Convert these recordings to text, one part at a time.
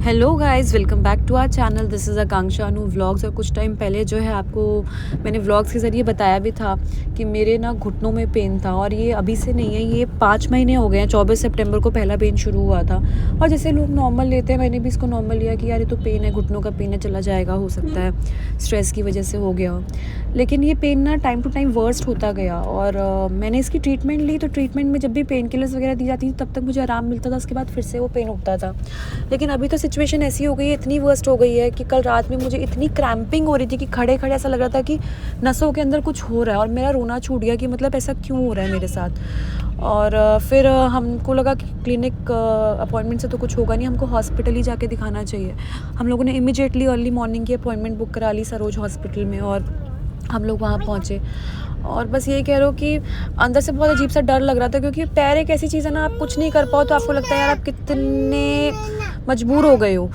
Hello guys, welcome back to our channel. This is Akanksha Anu vlogs. और कुछ time पहले जो है आपको मैंने व्लॉग्स के ज़रिए बताया भी था कि मेरे ना घुटनों में पेन था, और ये अभी से नहीं है, ये 5 महीने हो गए हैं। 24 सितंबर को पहला पेन शुरू हुआ था, और जैसे लोग नॉर्मल लेते हैं मैंने भी इसको नॉर्मल लिया कि यार ये तो पेन है, घुटनों का पेन है, चला जाएगा, हो सकता है स्ट्रेस की वजह से हो गया हो। लेकिन ये पेन ना टाइम टू टाइम वर्स्ट होता गया, और मैंने इसकी ट्रीटमेंट ली। तो ट्रीटमेंट में जब भी पेन किलर्स वगैरह दी जाती थी तब तक मुझे आराम मिलता था, उसके बाद फिर से वो पेन उठता था। लेकिन अभी तो सिचुएशन ऐसी हो गई है, इतनी वर्स्ट हो गई है कि कल रात में मुझे इतनी क्रैम्पिंग हो रही थी कि खड़े खड़े ऐसा लग रहा था कि नसों के अंदर कुछ हो रहा है, और मेरा रोना छूट गया कि मतलब ऐसा क्यों हो रहा है मेरे साथ। और फिर हमको लगा कि क्लिनिक अपॉइंटमेंट से तो कुछ होगा नहीं, हमको हॉस्पिटल ही जाके दिखाना चाहिए। हम लोगों ने इमीडिएटली अर्ली मॉर्निंग की अपॉइंटमेंट बुक करा ली सरोज हॉस्पिटल में, और हम लोग वहाँ पहुँचे। और बस यही कह रहा हूँ कि अंदर से बहुत अजीब सा डर लग रहा था, क्योंकि पैर एक ऐसी चीज़ है ना, आप कुछ नहीं कर पाओ तो आपको लगता है यार आप कितने मजबूर हो गए हो।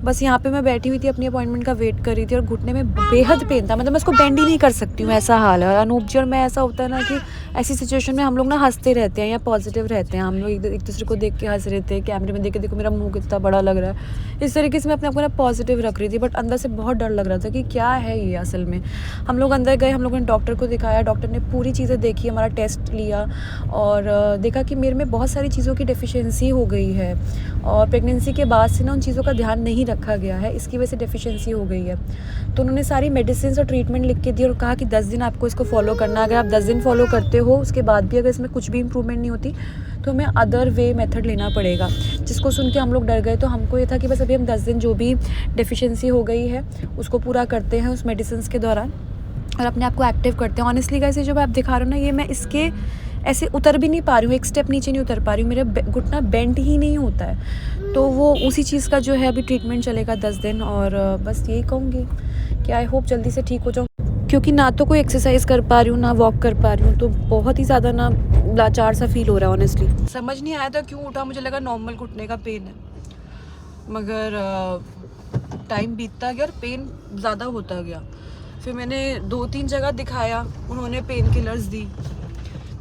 बस यहाँ पे मैं बैठी हुई थी, अपनी अपॉइंटमेंट का वेट कर रही थी, और घुटने में बेहद पेन था, मतलब मैं उसको बेंड ही नहीं कर सकती हूँ, ऐसा हाल है। और अनूप जी और मैं, ऐसा होता है ना कि ऐसी सिचुएशन में हम लोग ना हंसते रहते हैं या पॉजिटिव रहते हैं। हम लोग एक दूसरे को देख के हंस रहे थे, कैमरे में देख के देखो मेरा मुंह कितना बड़ा लग रहा है, इस तरीके से मैं अपने आप को ना पॉजिटिव रख रही थी। बट अंदर से बहुत डर लग रहा था कि क्या है ये असल में। हम लोग अंदर गए, हम लोगों ने डॉक्टर को दिखाया, डॉक्टर ने पूरी चीज़ें देखी, हमारा टेस्ट लिया, और देखा कि मेरे में बहुत सारी चीज़ों की डेफिशिएंसी हो गई है, और प्रेगनेंसी के बाद से ना उन चीज़ों का ध्यान नहीं रखा गया है, इसकी वजह से डेफिशिएंसी हो गई है। तो उन्होंने सारी मेडिसिन और ट्रीटमेंट लिख के दी, और कहा कि 10 दिन आपको इसको फॉलो करना है। अगर आप 10 दिन फॉलो करते हो, उसके बाद भी अगर इसमें कुछ भी इंप्रूवमेंट नहीं होती तो हमें अदर वे मेथड लेना पड़ेगा। जिसको सुन के हम लोग डर गए। तो हमको ये था कि बस अभी हम 10 दिन जो भी डेफिशिएंसी हो गई है उसको पूरा करते हैं उस मेडिसिन के दौरान, और अपने आप को एक्टिव करते हैं। ऑनेस्टली गाइस, ये जो आप दिखा रहे हो ना, ये मैं इसके ऐसे उतर भी नहीं पा रही हूँ, एक स्टेप नीचे नहीं उतर पा रही हूँ, मेरा घुटना बेंड ही नहीं होता है। तो वो उसी चीज़ का जो है अभी ट्रीटमेंट चलेगा 10 दिन, और बस यही कहूँगी कि आई होप जल्दी से ठीक हो जाऊँ, क्योंकि ना तो कोई एक्सरसाइज कर पा रही हूँ ना वॉक कर पा रही हूँ, तो बहुत ही ज़्यादा ना लाचार सा फील हो रहा है ऑनेस्टली। समझ नहीं आया था क्यों उठा, मुझे लगा नॉर्मल घुटने का पेन है, मगर टाइम बीतता गया और पेन ज़्यादा होता गया। फिर मैंने 2-3 जगह दिखाया, उन्होंने पेन किलर्स दी,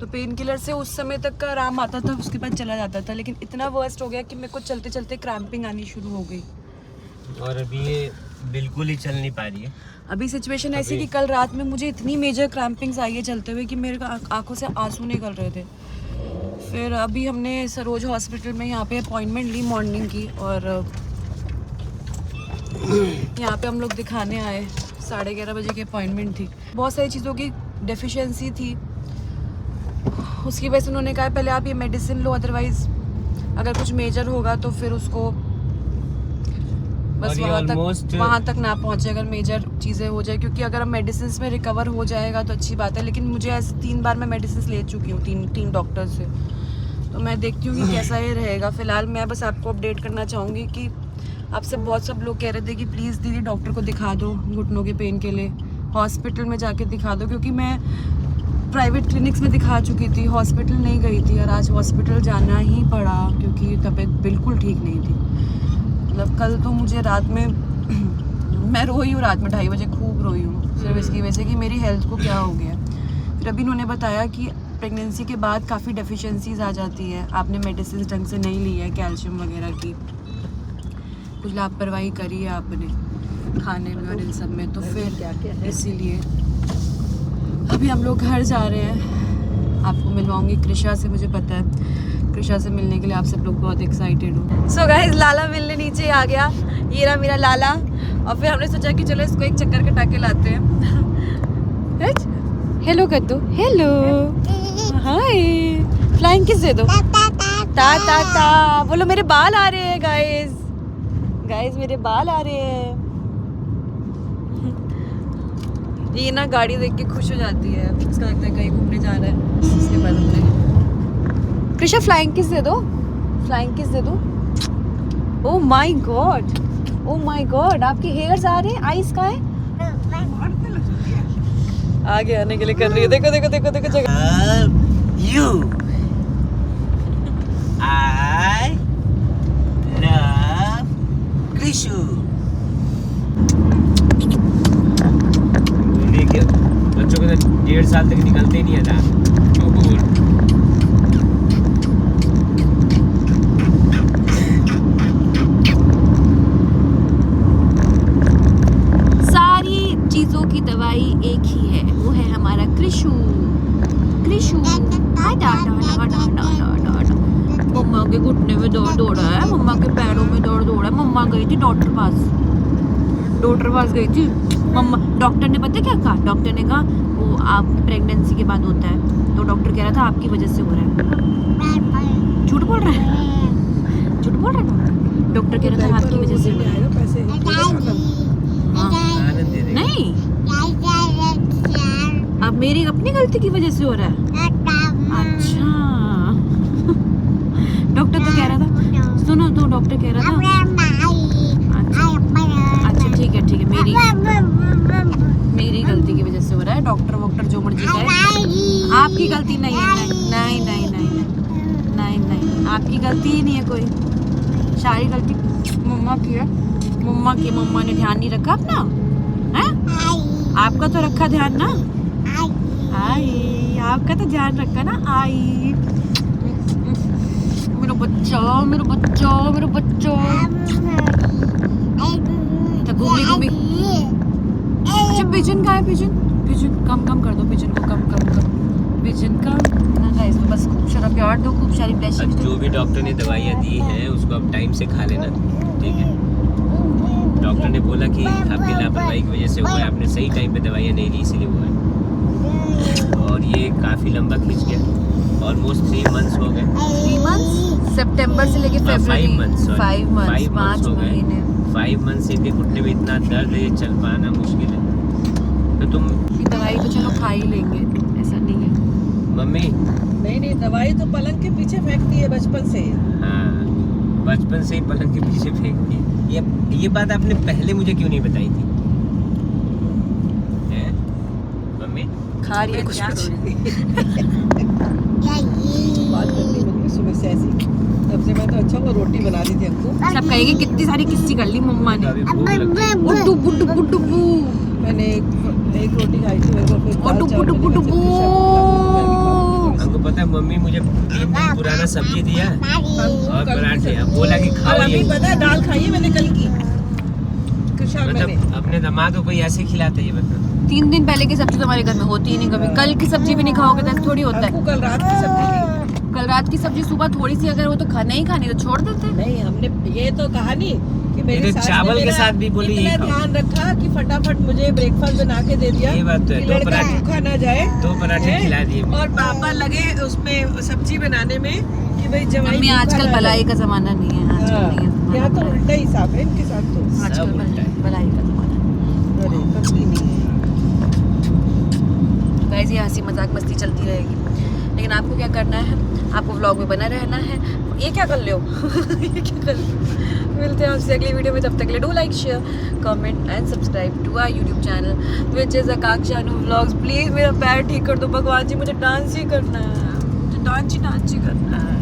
तो पेन किलर से उस समय तक का आराम आता था, उसके बाद चला जाता था। लेकिन इतना वर्स्ट हो गया कि मेरे को चलते चलते क्रैम्पिंग आनी शुरू हो गई, और अभी ये बिल्कुल ही चल नहीं पा रही है। अभी सिचुएशन ऐसी कि कल रात में मुझे इतनी मेजर क्रैम्पिंग्स आई है चलते हुए कि मेरे आंखों से आंसू निकल रहे थे। फिर अभी हमने सरोज हॉस्पिटल में यहाँ पे अपॉइंटमेंट ली मॉर्निंग की, और यहाँ पे हम लोग दिखाने आए। 11:30 बजे की अपॉइंटमेंट थी। बहुत सारी चीज़ों की डेफिशिएंसी थी, उसकी वजह से उन्होंने कहा पहले आप ये मेडिसिन लो, अदरवाइज अगर कुछ मेजर होगा तो फिर उसको बस वहाँ तक ना पहुँचे, अगर मेजर चीज़ें हो जाए। क्योंकि अगर हम मेडिसिन में रिकवर हो जाएगा तो अच्छी बात है, लेकिन मुझे ऐसे 3 बार मैं मेडिसिन ले चुकी हूँ, तीन डॉक्टर से। तो मैं देखती हूँ कि कैसा ये रहेगा। फ़िलहाल मैं बस आपको अपडेट करना चाहूँगी कि आपसे बहुत सब लोग कह रहे थे कि प्लीज़ दीदी डॉक्टर को दिखा दो घुटनों के पेन के लिए, हॉस्पिटल में जाके दिखा दो। क्योंकि मैं प्राइवेट क्लिनिक्स में दिखा चुकी थी, हॉस्पिटल नहीं गई थी, और आज हॉस्पिटल जाना ही पड़ा क्योंकि तबीयत बिल्कुल ठीक नहीं थी। मतलब कल तो मुझे रात में मैं रोई हूँ, रात में 2:30 बजे खूब रोई हूँ, सिर्फ इसकी वजह से कि मेरी हेल्थ को क्या हो गया। फिर अभी उन्होंने बताया कि प्रेगनेंसी के बाद काफ़ी डेफिशिएंसीज आ जाती है, आपने मेडिसिन ढंग से नहीं ली है, कैल्शियम वगैरह की कुछ लापरवाही करी है आपने खाने में और इन सब में, तो फिर इसीलिए अभी हम लोग घर जा रहे हैं। आपको मिलवाऊंगी कृषा से, मुझे पता है कृषा से मिलने के लिए आप सब लोग बहुत एक्साइटेड हो। सो गाइस, लाला मिलने नीचे आ गया, ये रहा मेरा लाला। और फिर हमने सोचा कि चलो इसको एक चक्कर कटा के लाते हैं। हेलो कर दो, हेलो, हाय, फ्लाइंग किस दे दो, ता ता ता बोलो। मेरे बाल आ रहे हैं गाइस, गाइस मेरे बाल आ रहे हैं। ये ना गाड़ी देख के खुश हो जाती है, उसका लगता है कहीं घूमने जा रहा है। उसके बाद हमने कृषा फ्लाइंग किस दे दो, फ्लाइंग किस दे दो। Oh my God, oh my God, आपके हेयर्स आ रहे हैं, आईज का है, आगे आने के लिए कर रही है। देखो देखो देखो देखो जगह। You, I love Krishu। देखिए बच्चों के 1.5 साल तक निकलते ही नहीं है ना। हटा हटा हटा हटा हटा। मम्मा के घुटने में दर्द हो रहा है, मम्मा के पैरों में दर्द हो रहा है। मम्मा गई थी डॉक्टर पास गई थी मम्मा। डॉक्टर ने पता क्या कहा? डॉक्टर ने कहा वो आप प्रेगनेंसी के बाद होता है, तो डॉक्टर कह रहा था आपकी वजह से हो रहा है। झूठ बोल रहा है डॉक्टर कह रहा था आपकी वजह से हो रहा है। हाँ। आनंद दे देगा। नहीं, अब मेरी अपनी गलती की वजह से हो रहा है। अच्छा डॉक्टर तो कह रहा था, सुनो तो डॉक्टर कह रहा था अच्छा ठीक है मेरी गलती की वजह से हो रहा है। डॉक्टर जो मर्जी कहे, आपकी गलती नहीं है। नहीं आपकी गलती ही नहीं है कोई। सारी गलती मम्मा की है। मम्मा ने ध्यान नहीं रखा अपना है। आपका तो रखा ध्यान ना। आई आपका तो ध्यान रखा ना। आई मेरा बच्चा घूमी। अच्छा पिजन का है, पिजन कम कर दो, पिजन को कम पिजन का ना गाइस। बस खूब सारा प्यार दो, खूब सारी ब्लेसिंग दो। जो भी डॉक्टर ने दवाइयाँ दी हैं उसको आप टाइम से खा लेना, ठीक है। डॉक्टर ने बोला कि आपकी लापरवाही की वजह से हुआ है, आपने सही टाइम पे दवाइयाँ नहीं ली इसलिए हुआ है। और ये काफ़ी लंबा खींच गया, ऑलमोस्ट 3 मंथ्स हो गए। 3 मंथ्स सितंबर से लेके फरवरी 5 मंथ्स 5 हो गए। महीने 5 मंथ से इनके घुटने में इतना दर्द है, चल पाना मुश्किल है। तो तुम दवाई तो चलो खा ही लेंगे, ऐसा नहीं है। मम्मी नहीं दवाई तो पलंग के पीछे फेंकती है बचपन से। हाँ, बचपन से ही पलंग के पीछे फेंकती है। ये बात आपने पहले मुझे क्यों नहीं बताई थी? हैं? मम्मी खा रही है कुछ बात करती मम्मी सुबह से ऐसी, तब से मैं तो अच्छा वो रोटी बना दी थी हमको। सब कहेंगे कितनी सारी किस्सी कर ली मम्मा ने। अभी भूख लग गई। बुड्डू मैंने एक रोटी खाई थी, मेरे को फिर दाल चावल बुड्डू मैंने कहा, जब हमको पता है मम्मी मुझे 3 दिन पुराना सब्जी दिया और कल पराठे, अब बोला कि और खाओ अभी ये। पता है दाल खाई है मैंने कल की शाम मैंने। मतलब अपने दामाद को कोई ऐसे खिलाते ये बता। 3 दिन पहले की सब्जी तुम्हारे घर में होती ही नहीं कभी। कल की सब्जी भी नहीं खाओगे तो ऐसे थोड़ी होता है। हमको कल रात की सब्जी थी। कल रात की सब्जी सुबह थोड़ी सी अगर वो तो नहीं खानी तो छोड़ देते। नहीं हमने ये तो कहा नहीं कि मेरी ये सास ने चावल के मेरा साथ भी बोली इतना यही खाओ। ध्यान रखा कि फटाफट मुझे ब्रेकफास्ट बना के दे दिया। ये बात तो है, कि 2 लड़का पराठे भूखा ना जाए। 2 पराठे हैं? खिला दिए। और पापा लगे उसमें सब्जी बनाने में कि भाई जवाई मम्मी भूखा आजकल ना भलाई जाए। का जमाना नहीं है। आजकल हाँ, नहीं है जमाना यहाँ तो भलाई। उल्टा हिसाब है इनके साथ तो। आजकल सब उल्टा है। भलाई का जमाना। अरे कभी नहीं है। गाइस ये हंसी मजाक मस्ती चलती रहेगी, लेकिन आपको क्या करना है? आपको व्लॉग में बना रहना है। ये क्या कर ले हो ये क्या कर ले हो? मिलते हैं आपसे अगली वीडियो में, तब तक के लिए do like share comment and subscribe to our YouTube channel which is Akanksha Anu vlogs. Please मेरा पैर ठीक कर दो भगवान जी, मुझे डांस ही करना है, मुझे डांस ही करना है।